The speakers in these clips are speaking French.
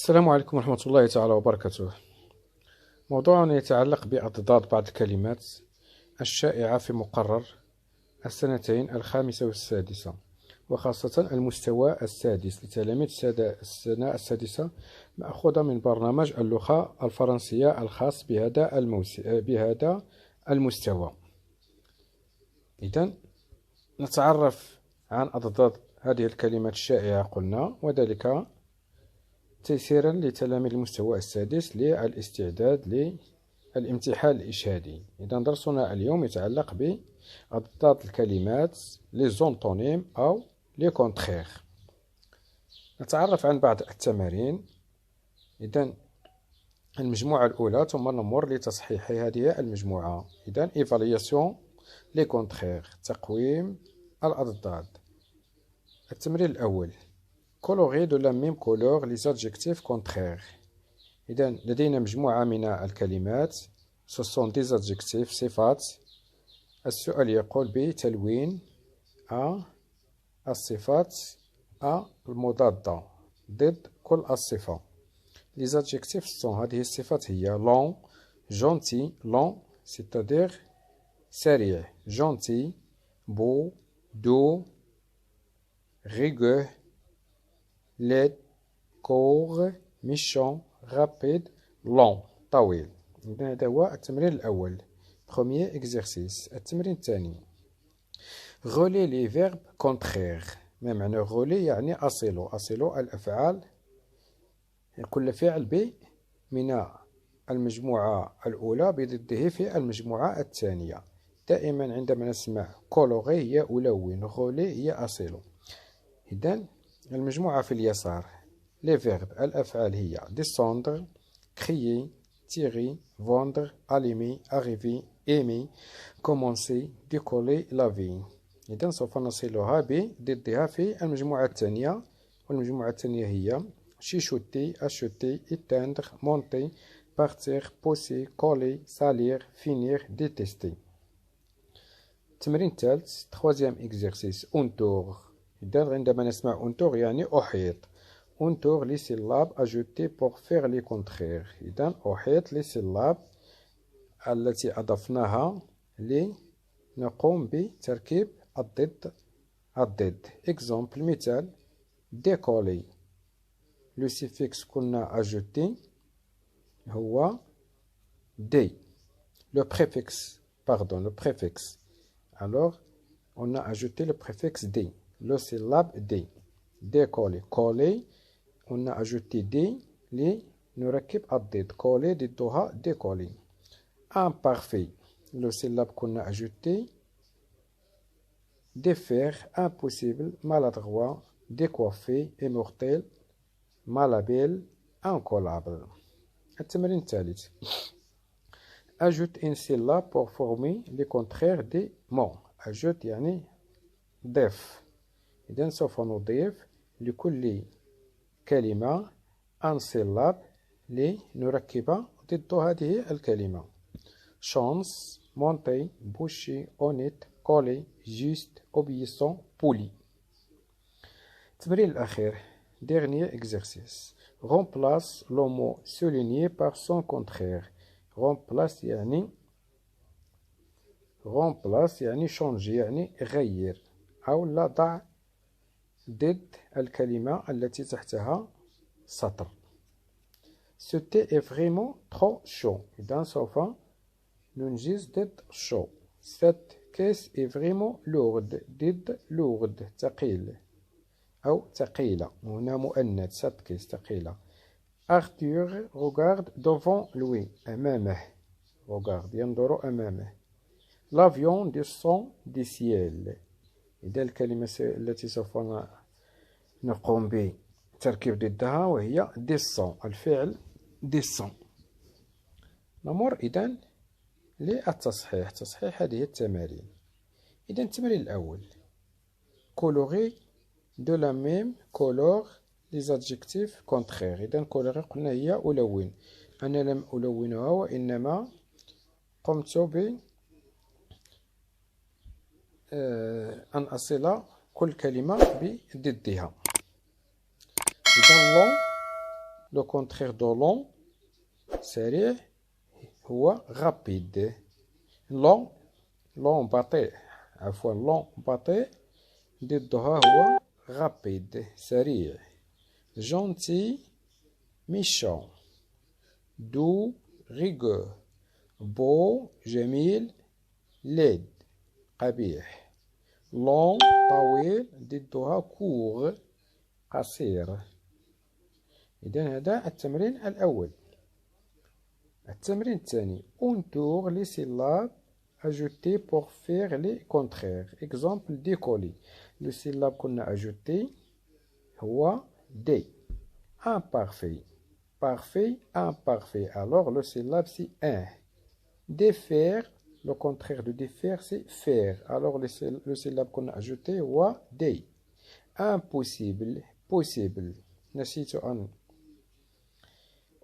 السلام عليكم ورحمة الله تعالى وبركاته. موضوعنا يتعلق بأضداد بعض الكلمات الشائعة في مقرر السنتين الخامسة والسادسة، وخاصة المستوى السادس لتلاميذ السنة السادسة، مأخوذة من برنامج اللغة الفرنسية الخاص بهذا المستوى. إذن نتعرف عن أضداد هذه الكلمات الشائعة قلنا، وذلك تيسيرا لتلاميذ المستوى السادس للاستعداد للامتحان الإشهادي. إذا درسنا اليوم يتعلق بأضداد الكلمات لي زونتونيم أو لي كونتخيغ. نتعرف عن بعض التمارين. إذا المجموعة الأولى ثم نمر لتصحيح هذه المجموعة. إذا إيفالياسيون لي كونتخيغ، تقويم الأضداد. التمرين الأول: colorer de la même couleur les adjectifs contraires. إذا لدينا مجموعة من الكلمات، ce sont des adjectifs صفات. السؤال يقول بتلوين الصفات المضادة ضد كل الصفة. les adjectifs sont هذه الصفات هي long gentil long c'est-à-dire سريع gentil beau doux rigueux laid court méchant rapide long طويل. إذا هذا هو التمرين الأول premier exercice. التمرين الثاني: relier les verbes contraires. ما معنى relier؟ يعني أصل الأفعال، كل فعل من المجموعة الأولى بضده في المجموعة الثانية. دائما عندما نسمع colorer هي ألون، relier هي أصل. إذن المجموعة في اليسار les verbes الأفعال هي descendre crier tirer vendre allumer arriver aimer commencer décoller laver. إذن سوف نصلها بضدها في المجموعة الثانية، والمجموعة الثانية هي chuchoter acheter éteindre monter partir pousser coller salir finir détester. التمرين الثالث troisième exercice entoure. إذا عندما نسمع entoure يعني أحيط. entoure les syllabes ajoutées pour faire les contraires. إذا أحيط les syllabes التي أضفناها لنقوم بتركيب الضد. exemple مثال décoller. le suffixe كنا ajouté هو d. le préfixe alors on a ajouté le préfixe d. le syllabe d. décoller coller on a ajouté d لنركب الضد. coller ضدها décoller. imparfait le syllabe qu'on a ajouté défaire impossible maladroit décoiffé immortel malhabile incollable. التمرين الثالث: ajoute une syllabe pour former les contraires des mots. ajoute يعني ضيف. إذن سوف نضيف لكل كلمة un syllabe لنركب ضد هذه الكلمة. chance monter boucher honnête coller juste obéissant poli. التمرين الأخير dernier exercice: remplace le mot souligné par son contraire. remplace يعني changer يعني غير أو لا ضع ضد الكلمة التي تحتها سطر. ce thé est vraiment trop chaud. إذا سوف ننجز ضد chaud. cette caisse est vraiment lourde ضد lourde ثقيل أو ثقيلة، هنا مؤنث cette caisse ثقيلة. Arthur regarde devant lui أمامه regarde ينظر أمامه. l'avion descend du ciel. إذا الكلمة التي سوف نقوم بتركيب ضدها وهي descend الفعل descend. نمر إذن للتصحيح، تصحيح هذه التمارين. إذن التمرين الأول: colorer de la même couleur les adjectifs contraires. إذن colorer قلنا هي ألون، أنا لم ألونها وإنما قمت أن أصل كل كلمة بضدها. إذن long Le contraire de long سريع هو rapide. long بطيء عفوا long بطيء ضدها هو rapide سريع. gentil méchant. doux rigueux. beau جميل laid قبيح. long طويل ضدها court قصير. إذن هذا التمرين الأول. التمرين الثاني entoure les syllabes ajoutées pour faire les contraires. exemple décoller. le syllabe qu'on a ajouté هو D. imparfait. parfait imparfait. alors le syllabe c'est un. défaire. le contraire de défaire c'est faire. alors le syllabe qu'on a ajouté هو D. impossible possible. نسيت أن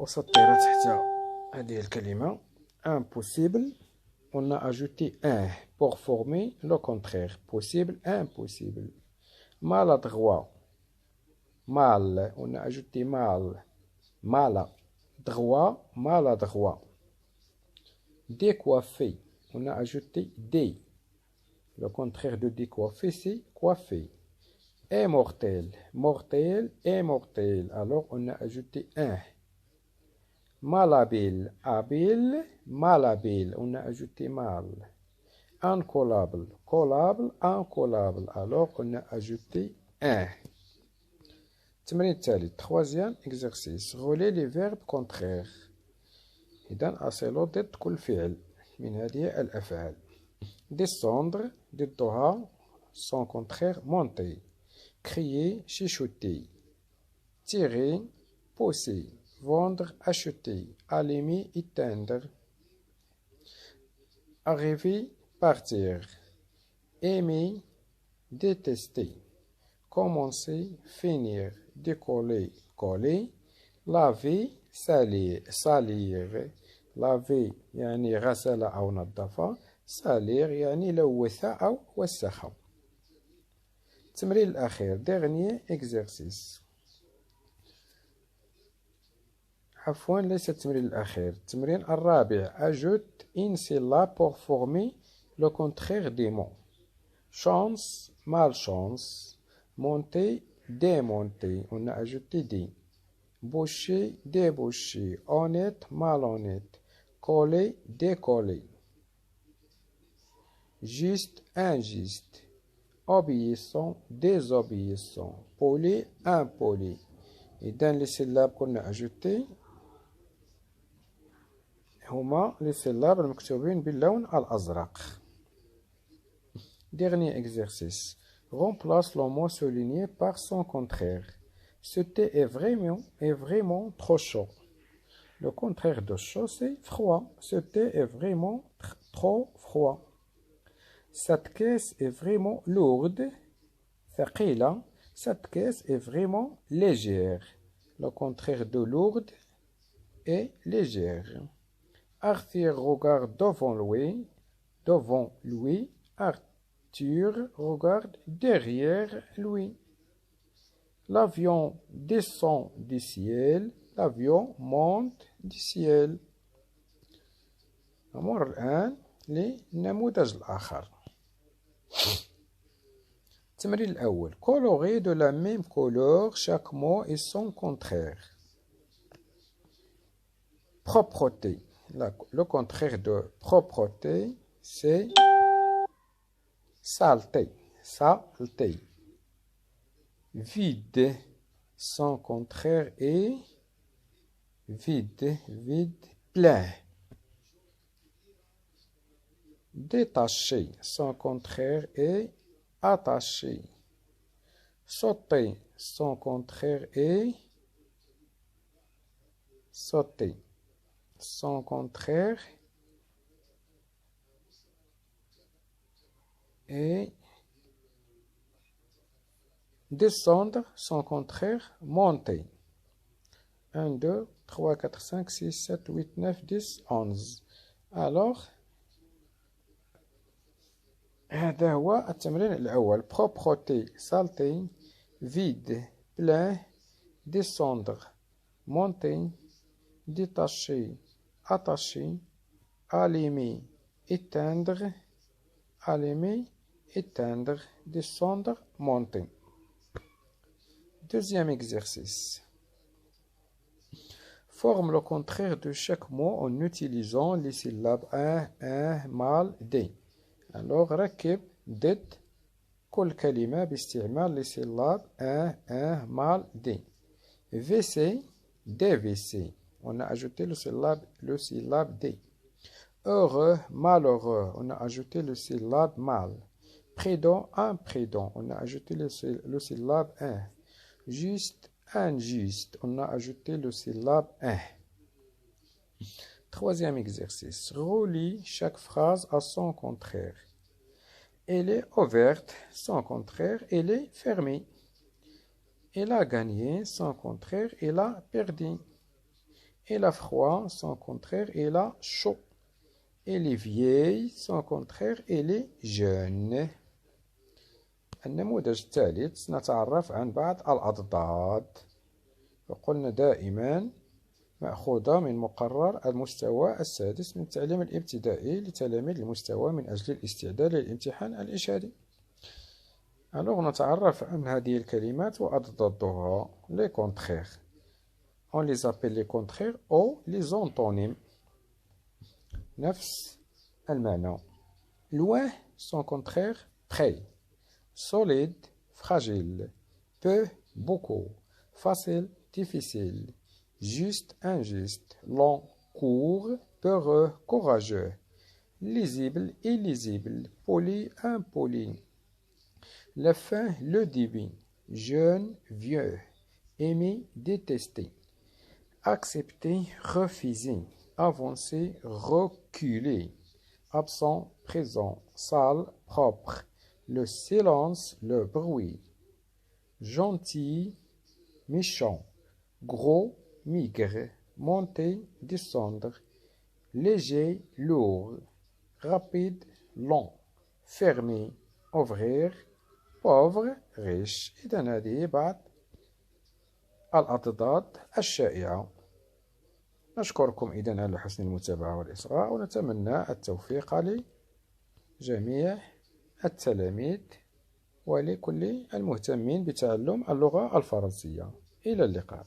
أسطر تحت هذه الكلمة impossible. on a ajouté un pour former le contraire. possible impossible. maladroit mal. on a ajouté mal maladroit maladroit. décoiffé. on a ajouté dé. le contraire de décoiffé c'est coiffé. immortel mortel immortel. alors on a ajouté un. malhabile habile malhabile. on a ajouté mal. incollable collable incollable. alors on a ajouté un. التمرين التالي troisième exercice. relais les verbes contraires. إذن أصل ضد كل فعل من هذه الأفعال. descendre ضدها son contraire monter. crier chuchoter. tirer pousser. vendre acheter. allumer éteindre. arriver partir. aimer détester. commencer finir. décoller coller. laver salir. laver يعني غسل أو نظف. salir يعني لوث أو وسخ. التمرين الأخير dernier exercice. عفوا ليس التمرين الأخير. التمرين الرابع ajoute une syllabe pour former le contraire des mots. chance malchance. monter démonter. on a ajouté des. boucher déboucher. honnête malhonnête. coller décoller. juste injuste. obéissant désobéissant. poli impoli. إذن les syllabes qu'on a ajoutées هما les syllabes المكتوبين باللون الأزرق. dernier exercice. remplace le mot souligné par son contraire. ce thé est vraiment trop chaud. le contraire de chaud c'est froid. ce thé est vraiment trop froid. cette caisse est vraiment lourde. ثقيلة. cette caisse est vraiment légère. le contraire de lourde est légère. Arthur regarde devant lui. Arthur regarde derrière lui. l'avion descend du ciel. l'avion monte du ciel. نمر الآن للنموذج الآخر. التمرين الأول. colorer de la même couleur chaque mot et son contraire. propreté. le contraire de propreté c'est saleté. vide. son contraire est vide. plein. détaché. son contraire est attaché. sauter. son contraire est sauté. son contraire est descendre. son contraire monter. 1 2 3 4 5 6 7 8 9 10 11. alors هذا هو التمرين الأول. propreté saleté. vide plein. descendre monter, détacher, attacher, allumer, éteindre, allumer, éteindre, descendre, monter. Deuxième exercice. Forme le contraire de chaque mot en utilisant les syllabes un, mal, des. Alors, ركب ضد كل كلمة باستعمال les syllabes un, mal, des. WC, des WC. On a ajouté le syllabe des. Heureux, malheureux. On a ajouté le syllabe mal. Prudent, imprudent. On a ajouté le syllabe un. Juste, injuste. On a ajouté le syllabe un. Troisième exercice. Relie chaque phrase à son contraire. Elle est ouverte, son contraire, elle est fermée. Elle a gagné, son contraire, elle a perdu. Elle a froid, son contraire, elle a chaud. Elle est vieille, son contraire, elle est jeune. النموذج الثالث نتعرف عن بعض الأضداد. وقلنا دائما مأخوذة من مقرر المستوى السادس من التعليم الابتدائي لتلاميذ المستوى من أجل الاستعداد للامتحان الإشهادي. Alors نتعرف عن هذه الكلمات وأضدادها les contraires. On les appelle les contraires ou les antonymes. نفس المعنى. Loin, son contraire, près. Solide, fragile. Peu, beaucoup. Facile, difficile. Juste, injuste. Long, court. Peureux, courageux. Lisible, illisible. Poli, impoli. La fin, le début. Jeune, vieux. Aimer, détester. Accepter, refuser. Avancer, reculer. Absent, présent. Sale, propre. Le silence, le bruit. Gentil, méchant. Gros, maigre. Monter, descendre. Léger, lourd. Rapide, lent. Fermé, ouvrir. Pauvre, riche. إذن هذه بعض الأضداد الشائعة. نشكركم إذن على حسن المتابعة والإصغاء ونتمنى التوفيق لجميع التلاميذ ولكل المهتمين بتعلم اللغة الفرنسية. إلى اللقاء.